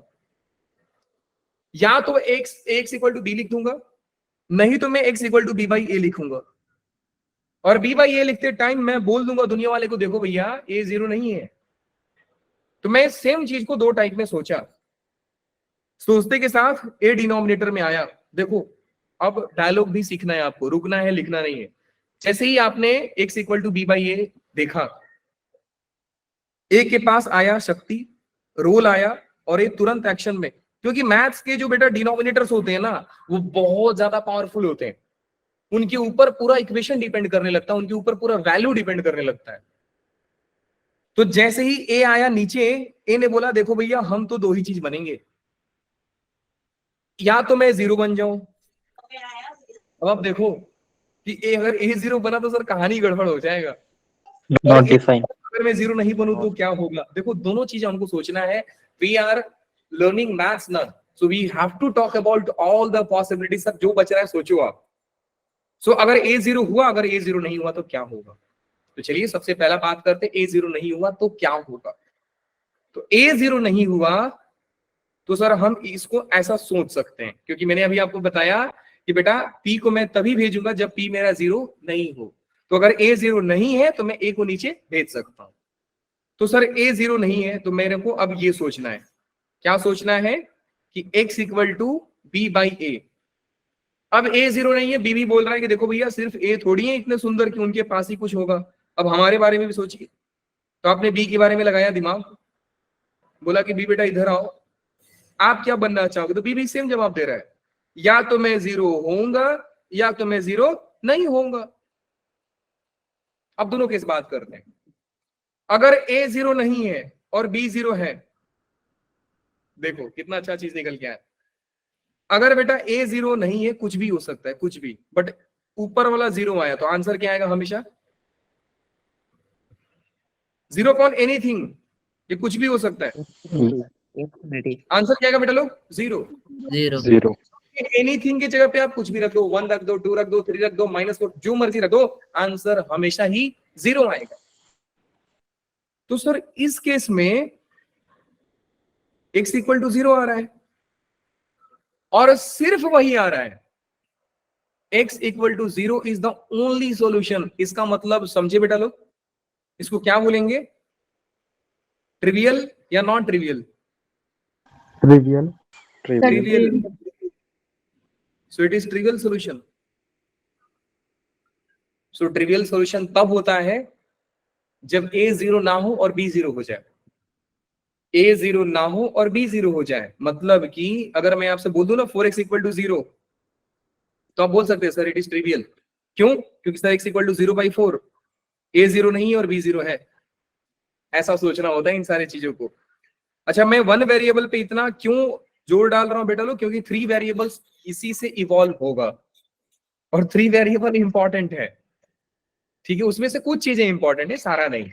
या तो x इक्वल टू बी लिख दूंगा, नहीं तो मैं x equal to B by A लिखूंगा। और बी बाई ए लिखते टाइम मैं बोल दूंगा दुनिया वाले को, देखो भैया ए 0 नहीं है। तो मैं सेम चीज को 2 टाइप में सोचा, सोचते के साथ ए डिनोमिनेटर में आया। देखो अब डायलॉग भी सीखना है आपको, रुकना है, लिखना नहीं है। जैसे ही आपने x equal to B by A देखा, ए के पास आया शक्ति, रोल आया, और ये तुरंत एक्शन में, क्योंकि मैथ्स के जो बेटा डिनोमिनेटर्स होते हैं ना, वो बहुत ज्यादा पावरफुल होते हैं, उनके ऊपर पूरा इक्वेशन डिपेंड करने लगता है, उनके ऊपर पूरा वैल्यू डिपेंड करने लगता है। तो जैसे ही ए आया नीचे, ए ने बोला देखो भैया हम तो दो ही चीज बनेंगे, या तो मैं जीरो बन जाऊं। अब आप देखो कि ए अगर ए जीरो बना तो सर कहानी गड़बड़ हो जाएगा, नॉट डिफाइन। अगर मैं जीरो नहीं बनूं तो क्या होगा। देखो दोनों चीजें हमको सोचना है। वी आर लर्निंग मैथ्स ना, so we have to talk about all the possibilities. सब जो बच रहा है सोचो आप। सो अगर ए जीरो हुआ, अगर ए जीरो नहीं हुआ तो क्या होगा। तो चलिए सबसे पहला बात करते हैं, ए जीरो नहीं हुआ तो क्या होगा। तो ए जीरो नहीं हुआ तो सर हम इसको ऐसा सोच सकते हैं, क्योंकि मैंने अभी आपको बताया कि बेटा पी को मैं तभी भेजूंगा जब पी मेरा जीरो नहीं हो। तो अगर ए जीरो नहीं है तो मैं ए को नीचे भेज सकता हूं। तो सर ए जीरो नहीं है तो मेरे को अब ये सोचना है, क्या सोचना है कि x equal to B by A. अब ए जीरो नहीं है, बी भी बोल रहा है कि देखो भैया सिर्फ ए थोड़ी है इतने सुंदर कि उनके पास ही कुछ होगा। अब हमारे बारे में भी सोचिए। तो आपने बी के बारे में लगाया दिमाग, बोला कि बी बेटा इधर आओ, आप क्या बनना चाहोगे। तो बी भी सेम जवाब दे रहा है, या तो मैं जीरो होऊंगा या तो मैं जीरो नहीं होऊंगा। अब दोनों केस बात करते हैं। अगर ए जीरो नहीं है और बी जीरो है, देखो कितना अच्छा चीज निकल के आया। अगर बेटा ए जीरो नहीं है, कुछ भी हो सकता है, कुछ भी, बट ऊपर वाला जीरो आया तो आंसर क्या आएगा हमेशा, जीरो कौन एनीथिंग, ये कुछ भी हो सकता है। आंसर क्या आएगा बेटा लोग, जीरो। जीरो। एनीथिंग की जगह पे आप कुछ भी रख दो, 1 रख दो, 2 रख दो, 3 रख दो, -4 जो मर्जी रख दो, आंसर हमेशा ही जीरो आएगा। तो सर इस केस में x इक्वल टू जीरो आ रहा है और सिर्फ वही आ रहा है। x equal to zero is the only solution. इसका मतलब समझे बेटा लोग, इसको क्या बोलेंगे, ट्रिवियल या non trivial. Trivial. Trivial. So it is trivial solution. So trivial solution तब होता है जब a जीरो ना हो और b जीरो हो जाए। a जीरो ना हो और b जीरो हो जाए, मतलब कि अगर मैं आपसे बोल दूं ना 4x इक्वल टू जीरो, तो आप बोल सकते हैं सर इट इज ट्रिवियल। क्यों, क्योंकि sir x equal to 0/4, a zero नहीं है और b जीरो है। ऐसा सोचना होता है इन सारी चीजों को। अच्छा मैं वन वेरिएबल पे इतना क्यों जोर डाल रहा हूं बेटा लोग, क्योंकि 3 वेरिएबल्स इसी से इवॉल्व होगा और 3 वेरिएबल इंपॉर्टेंट है, ठीक है। उसमें से कुछ चीजें इंपॉर्टेंट है, सारा नहीं,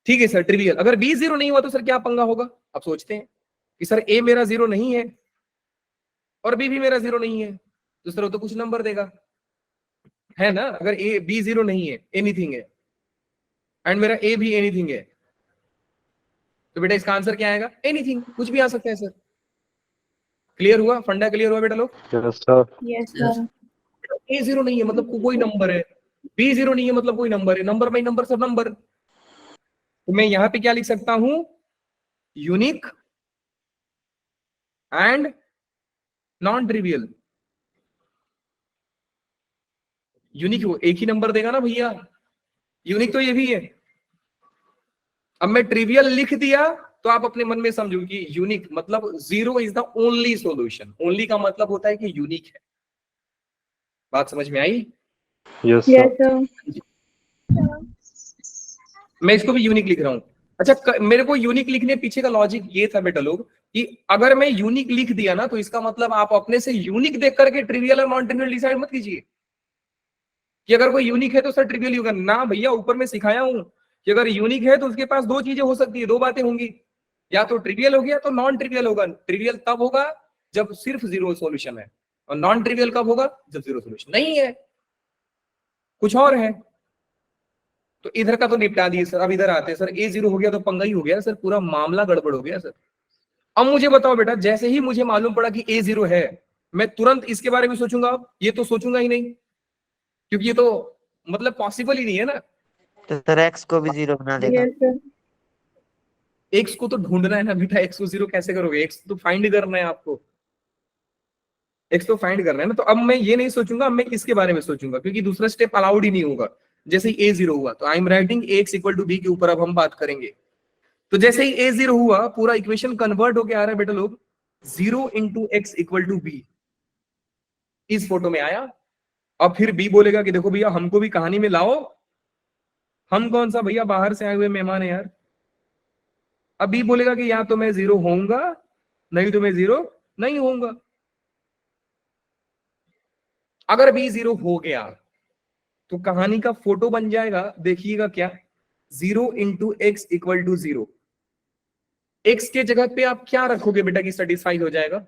ठीक है सर। ट्रिवियल। अगर b जीरो नहीं हुआ तो सर क्या पंगा होगा। अब सोचते हैं कि सर a मेरा जीरो नहीं है और b भी मेरा जीरो नहीं है, तो सर वो तो कुछ नंबर देगा, है ना। अगर a b जीरो नहीं है, एनीथिंग है, एंड मेरा a भी एनीथिंग है, तो बेटा इसका आंसर क्या आएगा, एनीथिंग, कुछ भी आ सकता है सर। क्लियर हुआ, फंडा क्लियर हुआ बेटा लोग। Yes sir. Yes, sir. a zero नहीं है मतलब कोई नंबर है, b जीरो नहीं है मतलब कोई नंबर है, नंबर बाई नंबर सब नंबर। तो मैं यहां पे क्या लिख सकता हूं, unique and non trivial. Unique वो एक ही नंबर देगा ना भैया, यूनिक तो ये भी है। अब मैं ट्रिवियल लिख दिया तो आप अपने मन में समझो कि यूनिक मतलब zero is the only solution. Only का मतलब होता है कि यूनिक है। बात समझ में आई। Yes Yes, sir. sir. मैं इसको भी यूनिक लिख रहा हूं। अच्छा मेरे को यूनिक लिखने पीछे का लॉजिक ये था बेटा लोग कि अगर मैं यूनिक लिख दिया ना तो इसका मतलब आप अपने से यूनिक देख करके ट्रिवियल और नॉन ट्रिवियल डिसाइड मत कीजिए कि अगर कोई यूनिक है तो सर ट्रिवियल ही होगा ना। भैया ऊपर में सिखाया हूं कि अगर यूनिक है तो उसके पास दो चीजें हो सकती है, दो बातें होंगी, या तो ट्रिवियल हो गया तो नॉन ट्रिवियल होगा। ट्रिवियल तब होगा जब सिर्फ जीरो सॉल्यूशन है, और नॉन ट्रिवियल कब होगा, जब जीरो सॉल्यूशन नहीं है, कुछ और है। तो इधर का तो निपटा दिए सर। अब इधर आते हैं सर, ए जीरो हो गया तो पंगा ही हो गया सर, पूरा मामला गड़बड़ हो गया सर। अब मुझे बताओ बेटा, जैसे ही मुझे मालूम पड़ा कि ए जीरो है, मैं तुरंत इसके बारे में सोचूंगा, अब ये तो सोचूंगा ही नहीं, क्योंकि ये तो मतलब पॉसिबल ही नहीं है ना। तो सर एक्स को भी जीरो बना देगा। Yes, sir. एक्स को तो ढूंढना है ना बेटा, एक्स को जीरो कैसे करोगे, एक्स तो फाइंड करना है आपको। एक्स तो फाइंड करना है ना, तो अब मैं ये नहीं सोचूंगा, अब मैं इसके बारे में सोचूंगा, क्योंकि दूसरा स्टेप अलाउड ही नहीं होगा। जैसे ही a0 हुआ तो I am writing ax equal to b के ऊपर अब हम बात करेंगे। तो जैसे ही a0 हुआ पूरा इक्वेशन कन्वर्ट होके आ रहा है बेटा लोग, 0 into x equal to b इस फोटो में आया। अब फिर b बोलेगा कि देखो भैया हमको भी कहानी में लाओ, हम कौन सा भैया बाहर से आए हुए मेहमान है यार। अब b बोलेगा कि या तो मैं 0 होऊंगा नहीं तो मैं 0 नहीं होऊंगा। अगर b 0 हो गया तो कहानी का फोटो बन जाएगा, देखिएगा क्या, 0 into x equal to 0। X के जगह पे आप क्या रखोगे बेटा कि सेटिस्फाई हो जाएगा?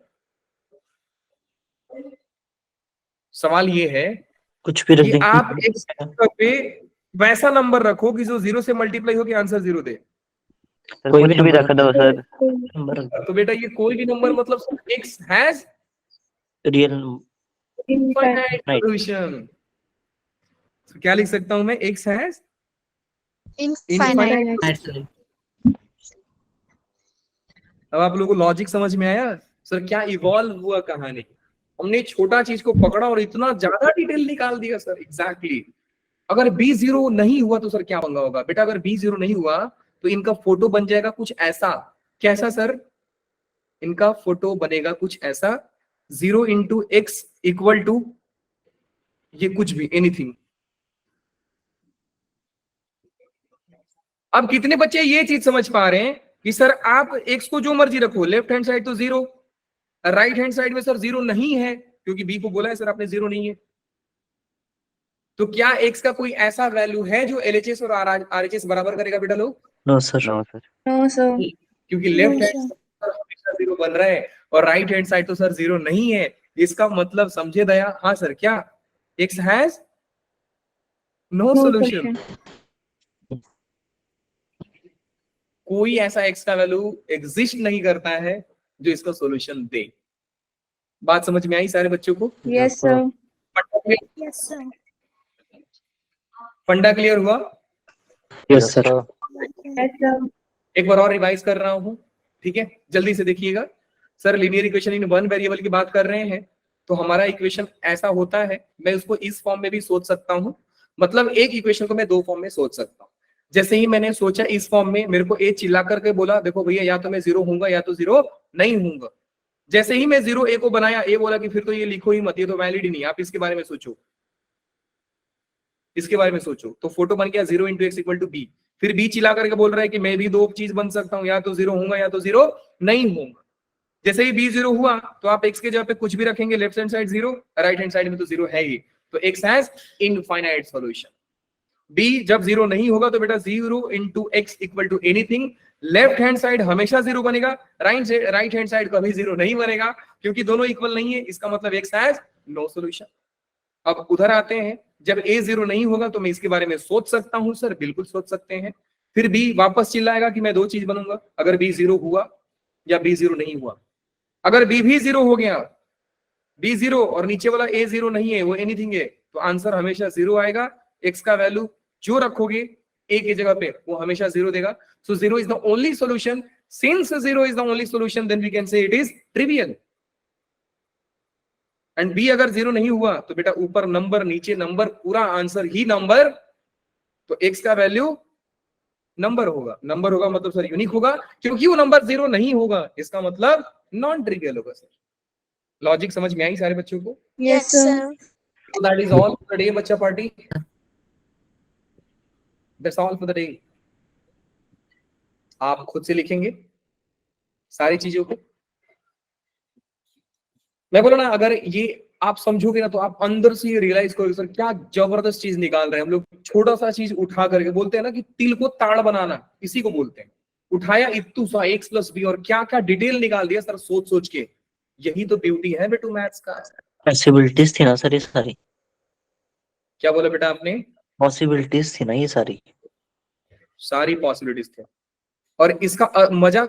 सवाल ये है कुछ भी रख कि देंगे। आप एक्स के जगह पे वैसा नंबर रखो कि जो 0 से मल्टीप्लाई हो के आंसर 0 दे। सर कोई कुछ भी नंबर रख दो सर। नंबर तो बेटा ये कोई भी नंबर मतलब x has real infinite Right. Solution. तो क्या लिख सकता हूं मैं? X has Infinite. इनफाइनाइट। अब आप लोगों को लॉजिक समझ में आया सर क्या इवॉल्व हुआ कहानी? हमने छोटा चीज को पकड़ा और इतना ज्यादा डिटेल निकाल दिया सर। एग्जैक्टली अगर b 0 नहीं हुआ तो सर क्या पंगा होगा बेटा? अगर b 0 नहीं हुआ तो इनका फोटो बन जाएगा कुछ ऐसा। कैसा सर? इनका फोटो बनेगा कुछ ऐसा, 0 इंटू एक्स इक्वल टू ये कुछ भी, एनीथिंग। अब कितने बच्चे ये चीज समझ पा रहे हैं कि सर आप एक्स को जो मर्जी रखो, लेफ्ट हैंड साइड तो 0, राइट हैंड साइड में सर 0 नहीं है क्योंकि बी को बोला है सर आपने 0 नहीं है। तो क्या एक्स का कोई ऐसा वैल्यू है जो एलएचएस और आरएचएस बराबर करेगा बेटा लोग? No sir. No sir. No, sir. क्योंकि लेफ्ट No, हैंड साइड हमेशा 0 बन रहा है और राइट हैंड साइड तो सर 0 नहीं है। इसका मतलब समझे दया? हाँ सर क्या x has no No solution? solution. कोई ऐसा एक्स का वैल्यू एग्जिस्ट नहीं करता है जो इसका सॉल्यूशन दे। बात समझ में आई सारे बच्चों को? Yes, sir. Yes, sir. फंडा क्लियर हुआ? Yes sir. Yes, sir. एक बार और रिवाइज कर रहा हूं, ठीक है? जल्दी से देखिएगा sir, linear equation in one variable की बात कर रहे हैं तो हमारा इक्वेशन ऐसा होता है। मैं उसको इस फॉर्म में भी सोच सकता हूं, मतलब एक इक्वेशन को मैं दो फॉर्म में सोच सकता हूं। जैसे ही मैंने सोचा इस फॉर्म में, मेरे को ए चिल्ला करके बोला देखो भैया या तो मैं 0 होऊंगा या तो 0 नहीं होऊंगा। जैसे ही मैं 0 ए को बनाया, ए बोला कि फिर तो ये लिखो ही मत, ये तो वैलिड ही नहीं, आप इसके बारे में सोचो, इसके बारे में सोचो। तो फोटो बन गया 0 into x equal to b. फिर बी चिल्ला करके बोल रहा है कि मैं भी दो चीज बन सकता हूं, या तो 0 होऊंगा या तो 0 नहीं होऊंगा। जैसे ही बी 0 हुआ तो आप एक्स के जगह पे कुछ भी रखेंगे, left hand side 0, right hand side में तो 0 है ही, तो x has infinite solution. B जब 0 नहीं होगा तो बेटा 0 into x equal to anything, left hand side हमेशा 0 बनेगा, राइट हैंड साइड कभी 0 नहीं बनेगा क्योंकि दोनों इक्वल नहीं है। इसका मतलब एक्स हैज नो सॉल्यूशन। अब उधर आते हैं, जब a 0 नहीं होगा तो मैं इसके बारे में सोच सकता हूं सर, बिल्कुल सोच सकते हैं। फिर b वापस चिल्लाएगा कि मैं दो चीज बनूंगा, अगर b 0 हुआ या b 0 नहीं हुआ। अगर b भी 0 हो गया, b 0 और नीचे वाला a 0 नहीं है, वो एनीथिंग है, तो आंसर हमेशा 0 आएगा। x का वैल्यू जो रखोगे a की जगह पे वो हमेशा 0 देगा। So 0 is the only solution. Since 0 is the only solution then we can say it is trivial. And b अगर 0 नहीं हुआ तो बेटा ऊपर नंबर नीचे नंबर, पूरा आंसर ही नंबर, तो एक्स का वैल्यू नंबर होगा। नंबर होगा मतलब सर यूनिक होगा, क्योंकि वो नंबर 0 नहीं होगा इसका मतलब नॉन ट्रिवियल होगा सर। लॉजिक समझ में आई सारे बच्चों को? Yes, sir. So that is all for the day बच्चा party. That's all for the day। आप खुद से लिखेंगे सारी चीजों को। मैं बोला ना, अगर ये आप समझोगे ना तो आप अंदर से ये रियलाइज करोगे सर क्या जबरदस्त चीज निकाल रहे हैं हम लोग। छोटा सा चीज उठा करके, बोलते हैं ना कि तिल को ताड़ बनाना, इसी को बोलते हैं। उठाया इत्तू सा x प्लस बी और क्या क्या डिटेल निकाल दिया सर सोच सोच के। यही तो ब्यूटी है बेटू मैथ्स का। पॉसिबिलिटीज थी ना सर ये सारी? क्या बोला बेटा आपने? पॉसिबिलिटीज थी ना ये सारी? सारी पॉसिबिलिटीज थे। और इसका मजा